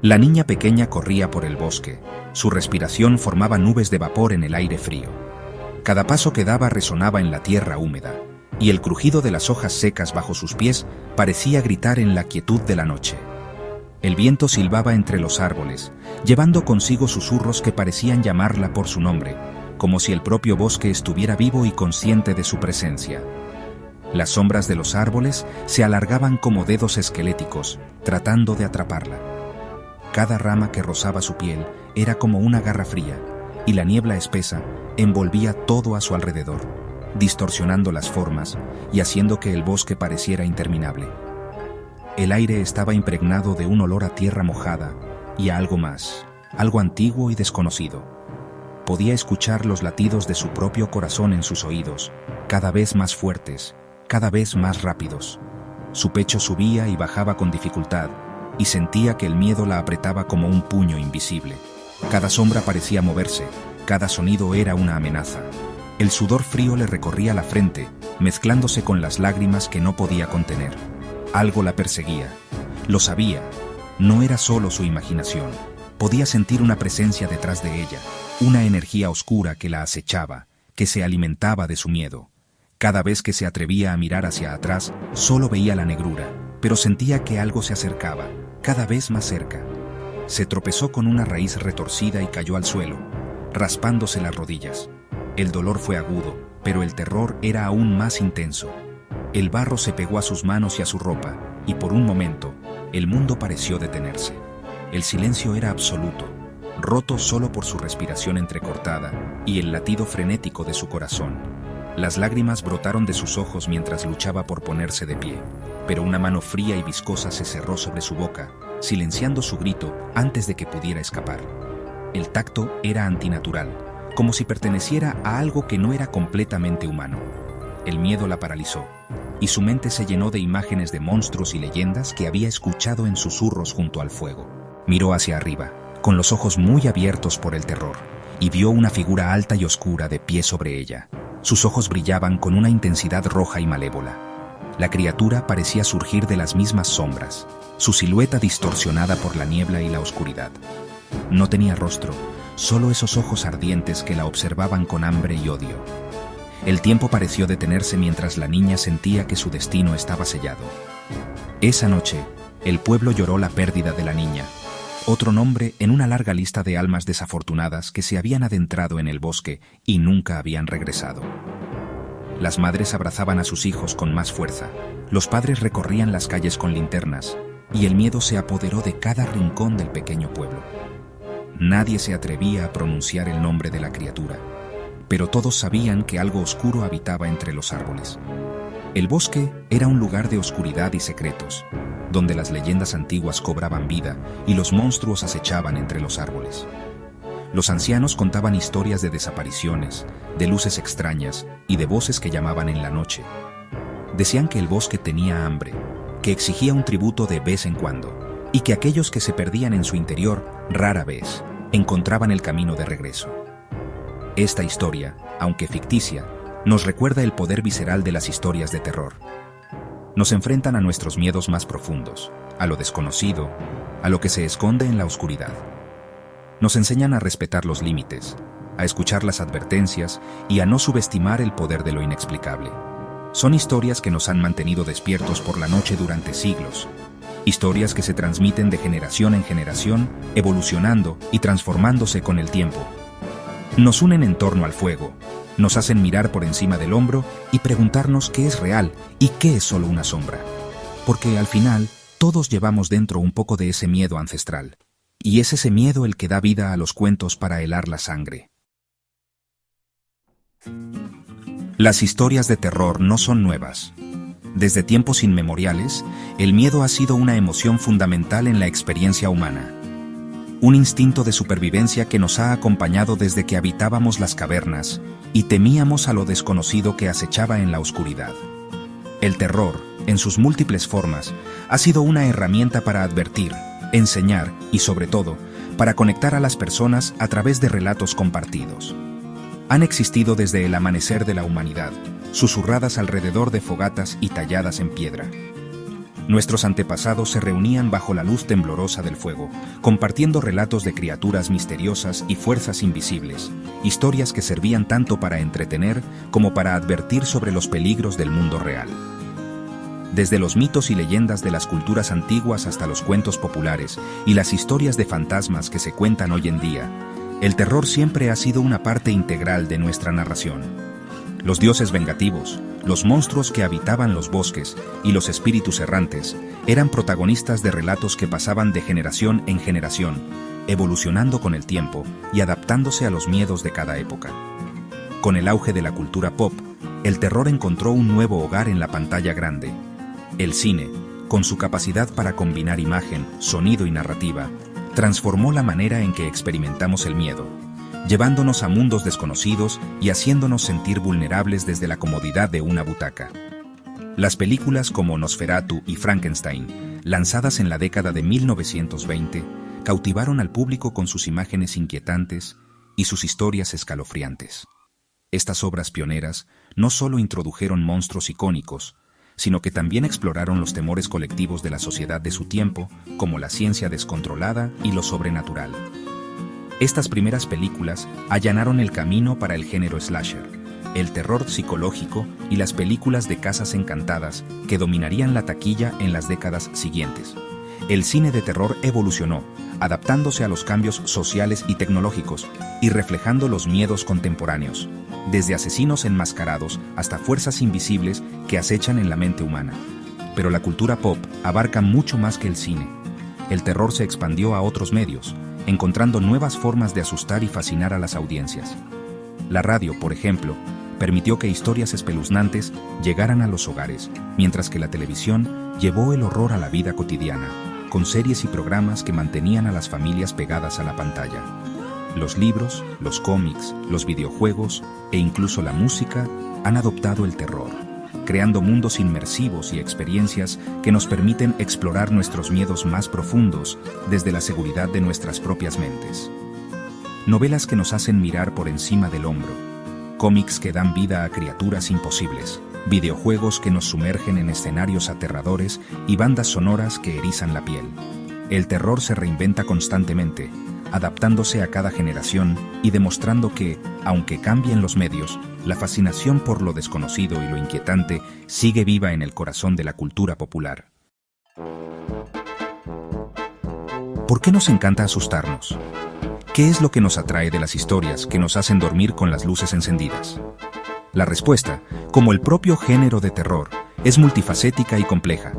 La niña pequeña corría por el bosque. Su respiración formaba nubes de vapor en el aire frío. Cada paso que daba resonaba en la tierra húmeda, y el crujido de las hojas secas bajo sus pies parecía gritar en la quietud de la noche. El viento silbaba entre los árboles, llevando consigo susurros que parecían llamarla por su nombre, como si el propio bosque estuviera vivo y consciente de su presencia. Las sombras de los árboles se alargaban como dedos esqueléticos, tratando de atraparla. Cada rama que rozaba su piel era como una garra fría, y la niebla espesa envolvía todo a su alrededor, distorsionando las formas y haciendo que el bosque pareciera interminable. El aire estaba impregnado de un olor a tierra mojada y a algo más, algo antiguo y desconocido. Podía escuchar los latidos de su propio corazón en sus oídos, cada vez más fuertes, cada vez más rápidos. Su pecho subía y bajaba con dificultad, y sentía que el miedo la apretaba como un puño invisible. Cada sombra parecía moverse, cada sonido era una amenaza. El sudor frío le recorría la frente, mezclándose con las lágrimas que no podía contener. Algo la perseguía. Lo sabía. No era solo su imaginación. Podía sentir una presencia detrás de ella, una energía oscura que la acechaba, que se alimentaba de su miedo. Cada vez que se atrevía a mirar hacia atrás, solo veía la negrura, pero sentía que algo se acercaba, cada vez más cerca. Se tropezó con una raíz retorcida y cayó al suelo, raspándose las rodillas. El dolor fue agudo, pero el terror era aún más intenso. El barro se pegó a sus manos y a su ropa, y por un momento, el mundo pareció detenerse. El silencio era absoluto, roto solo por su respiración entrecortada y el latido frenético de su corazón. Las lágrimas brotaron de sus ojos mientras luchaba por ponerse de pie, pero una mano fría y viscosa se cerró sobre su boca, silenciando su grito antes de que pudiera escapar. El tacto era antinatural, como si perteneciera a algo que no era completamente humano. El miedo la paralizó, y su mente se llenó de imágenes de monstruos y leyendas que había escuchado en susurros junto al fuego. Miró hacia arriba, con los ojos muy abiertos por el terror, y vio una figura alta y oscura de pie sobre ella. Sus ojos brillaban con una intensidad roja y malévola. La criatura parecía surgir de las mismas sombras, su silueta distorsionada por la niebla y la oscuridad. No tenía rostro, solo esos ojos ardientes que la observaban con hambre y odio. El tiempo pareció detenerse mientras la niña sentía que su destino estaba sellado. Esa noche, el pueblo lloró la pérdida de la niña, otro nombre en una larga lista de almas desafortunadas que se habían adentrado en el bosque y nunca habían regresado. Las madres abrazaban a sus hijos con más fuerza, los padres recorrían las calles con linternas, y el miedo se apoderó de cada rincón del pequeño pueblo. Nadie se atrevía a pronunciar el nombre de la criatura, pero todos sabían que algo oscuro habitaba entre los árboles. El bosque era un lugar de oscuridad y secretos, donde las leyendas antiguas cobraban vida y los monstruos acechaban entre los árboles. Los ancianos contaban historias de desapariciones, de luces extrañas y de voces que llamaban en la noche. Decían que el bosque tenía hambre, que exigía un tributo de vez en cuando, y que aquellos que se perdían en su interior, rara vez, encontraban el camino de regreso. Esta historia, aunque ficticia, nos recuerda el poder visceral de las historias de terror. Nos enfrentan a nuestros miedos más profundos, a lo desconocido, a lo que se esconde en la oscuridad. Nos enseñan a respetar los límites, a escuchar las advertencias y a no subestimar el poder de lo inexplicable. Son historias que nos han mantenido despiertos por la noche durante siglos. Historias que se transmiten de generación en generación, evolucionando y transformándose con el tiempo. Nos unen en torno al fuego, nos hacen mirar por encima del hombro y preguntarnos qué es real y qué es solo una sombra. Porque al final, todos llevamos dentro un poco de ese miedo ancestral. Y es ese miedo el que da vida a los cuentos para helar la sangre. Las historias de terror no son nuevas. Desde tiempos inmemoriales, el miedo ha sido una emoción fundamental en la experiencia humana. Un instinto de supervivencia que nos ha acompañado desde que habitábamos las cavernas y temíamos a lo desconocido que acechaba en la oscuridad. El terror, en sus múltiples formas, ha sido una herramienta para advertir, enseñar y, sobre todo, para conectar a las personas a través de relatos compartidos. Han existido desde el amanecer de la humanidad, susurradas alrededor de fogatas y talladas en piedra. Nuestros antepasados se reunían bajo la luz temblorosa del fuego, compartiendo relatos de criaturas misteriosas y fuerzas invisibles, historias que servían tanto para entretener como para advertir sobre los peligros del mundo real. Desde los mitos y leyendas de las culturas antiguas hasta los cuentos populares y las historias de fantasmas que se cuentan hoy en día, el terror siempre ha sido una parte integral de nuestra narración. Los dioses vengativos, los monstruos que habitaban los bosques y los espíritus errantes eran protagonistas de relatos que pasaban de generación en generación, evolucionando con el tiempo y adaptándose a los miedos de cada época. Con el auge de la cultura pop, el terror encontró un nuevo hogar en la pantalla grande. El cine, con su capacidad para combinar imagen, sonido y narrativa, transformó la manera en que experimentamos el miedo, llevándonos a mundos desconocidos y haciéndonos sentir vulnerables desde la comodidad de una butaca. Las películas como Nosferatu y Frankenstein, lanzadas en la década de 1920, cautivaron al público con sus imágenes inquietantes y sus historias escalofriantes. Estas obras pioneras no solo introdujeron monstruos icónicos, sino que también exploraron los temores colectivos de la sociedad de su tiempo, como la ciencia descontrolada y lo sobrenatural. Estas primeras películas allanaron el camino para el género slasher, el terror psicológico y las películas de casas encantadas que dominarían la taquilla en las décadas siguientes. El cine de terror evolucionó, adaptándose a los cambios sociales y tecnológicos y reflejando los miedos contemporáneos, desde asesinos enmascarados hasta fuerzas invisibles que acechan en la mente humana. Pero la cultura pop abarca mucho más que el cine. El terror se expandió a otros medios, encontrando nuevas formas de asustar y fascinar a las audiencias. La radio, por ejemplo, permitió que historias espeluznantes llegaran a los hogares, mientras que la televisión llevó el horror a la vida cotidiana, con series y programas que mantenían a las familias pegadas a la pantalla. Los libros, los cómics, los videojuegos e incluso la música han adoptado el terror, creando mundos inmersivos y experiencias que nos permiten explorar nuestros miedos más profundos desde la seguridad de nuestras propias mentes. Novelas que nos hacen mirar por encima del hombro, cómics que dan vida a criaturas imposibles, videojuegos que nos sumergen en escenarios aterradores y bandas sonoras que erizan la piel. El terror se reinventa constantemente, adaptándose a cada generación y demostrando que, aunque cambien los medios, la fascinación por lo desconocido y lo inquietante sigue viva en el corazón de la cultura popular. ¿Por qué nos encanta asustarnos? ¿Qué es lo que nos atrae de las historias que nos hacen dormir con las luces encendidas? La respuesta, como el propio género de terror, es multifacética y compleja.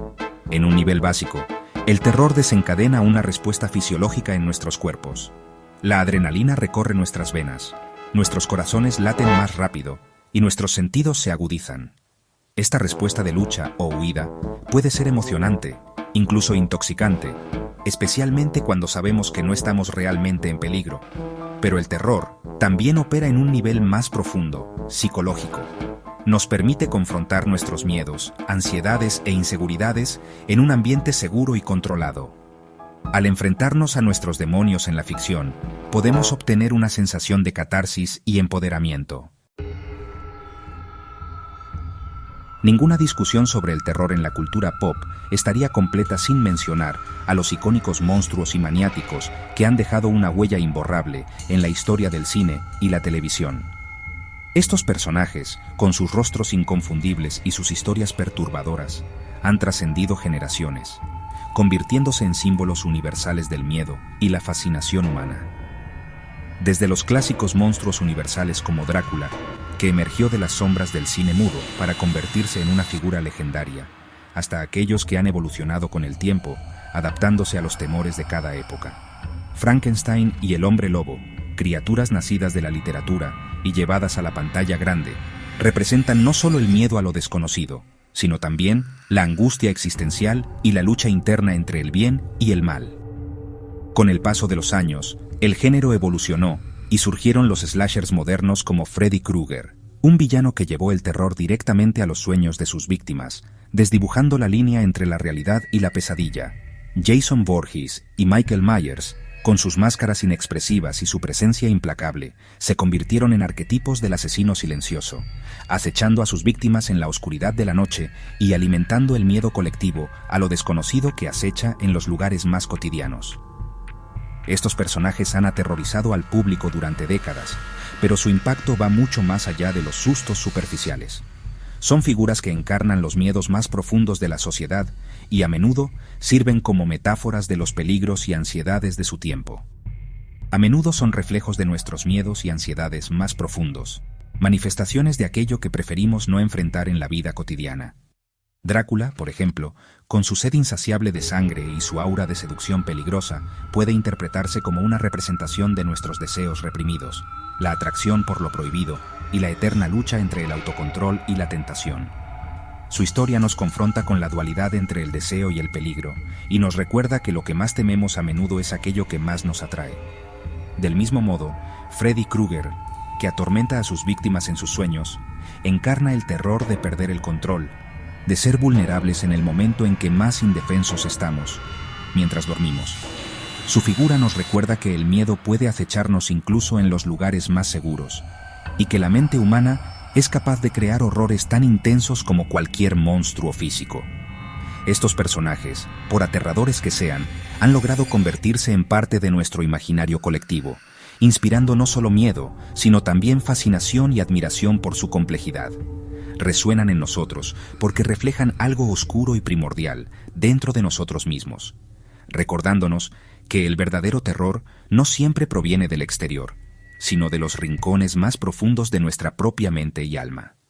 En un nivel básico, el terror desencadena una respuesta fisiológica en nuestros cuerpos. La adrenalina recorre nuestras venas, nuestros corazones laten más rápido y nuestros sentidos se agudizan. Esta respuesta de lucha o huida puede ser emocionante, incluso intoxicante, especialmente cuando sabemos que no estamos realmente en peligro. Pero el terror también opera en un nivel más profundo, psicológico. Nos permite confrontar nuestros miedos, ansiedades e inseguridades en un ambiente seguro y controlado. Al enfrentarnos a nuestros demonios en la ficción, podemos obtener una sensación de catarsis y empoderamiento. Ninguna discusión sobre el terror en la cultura pop estaría completa sin mencionar a los icónicos monstruos y maniáticos que han dejado una huella imborrable en la historia del cine y la televisión. Estos personajes, con sus rostros inconfundibles y sus historias perturbadoras, han trascendido generaciones, convirtiéndose en símbolos universales del miedo y la fascinación humana. Desde los clásicos monstruos universales como Drácula, que emergió de las sombras del cine mudo para convertirse en una figura legendaria, hasta aquellos que han evolucionado con el tiempo, adaptándose a los temores de cada época. Frankenstein y el hombre lobo, criaturas nacidas de la literatura y llevadas a la pantalla grande, representan no solo el miedo a lo desconocido, sino también la angustia existencial y la lucha interna entre el bien y el mal. Con el paso de los años, el género evolucionó y surgieron los slashers modernos como Freddy Krueger, un villano que llevó el terror directamente a los sueños de sus víctimas, desdibujando la línea entre la realidad y la pesadilla. Jason Voorhees y Michael Myers Con sus máscaras inexpresivas y su presencia implacable, se convirtieron en arquetipos del asesino silencioso, acechando a sus víctimas en la oscuridad de la noche y alimentando el miedo colectivo a lo desconocido que acecha en los lugares más cotidianos. Estos personajes han aterrorizado al público durante décadas, pero su impacto va mucho más allá de los sustos superficiales. Son figuras que encarnan los miedos más profundos de la sociedad y a menudo sirven como metáforas de los peligros y ansiedades de su tiempo. A menudo son reflejos de nuestros miedos y ansiedades más profundos, manifestaciones de aquello que preferimos no enfrentar en la vida cotidiana. Drácula, por ejemplo, con su sed insaciable de sangre y su aura de seducción peligrosa, puede interpretarse como una representación de nuestros deseos reprimidos, la atracción por lo prohibido y la eterna lucha entre el autocontrol y la tentación. Su historia nos confronta con la dualidad entre el deseo y el peligro, y nos recuerda que lo que más tememos a menudo es aquello que más nos atrae. Del mismo modo, Freddy Krueger, que atormenta a sus víctimas en sus sueños, encarna el terror de perder el control, de ser vulnerables en el momento en que más indefensos estamos, mientras dormimos. Su figura nos recuerda que el miedo puede acecharnos incluso en los lugares más seguros, y que la mente humana es capaz de crear horrores tan intensos como cualquier monstruo físico. Estos personajes, por aterradores que sean, han logrado convertirse en parte de nuestro imaginario colectivo, inspirando no solo miedo, sino también fascinación y admiración por su complejidad. Resuenan en nosotros porque reflejan algo oscuro y primordial dentro de nosotros mismos, recordándonos que el verdadero terror no siempre proviene del exterior, sino de los rincones más profundos de nuestra propia mente y alma.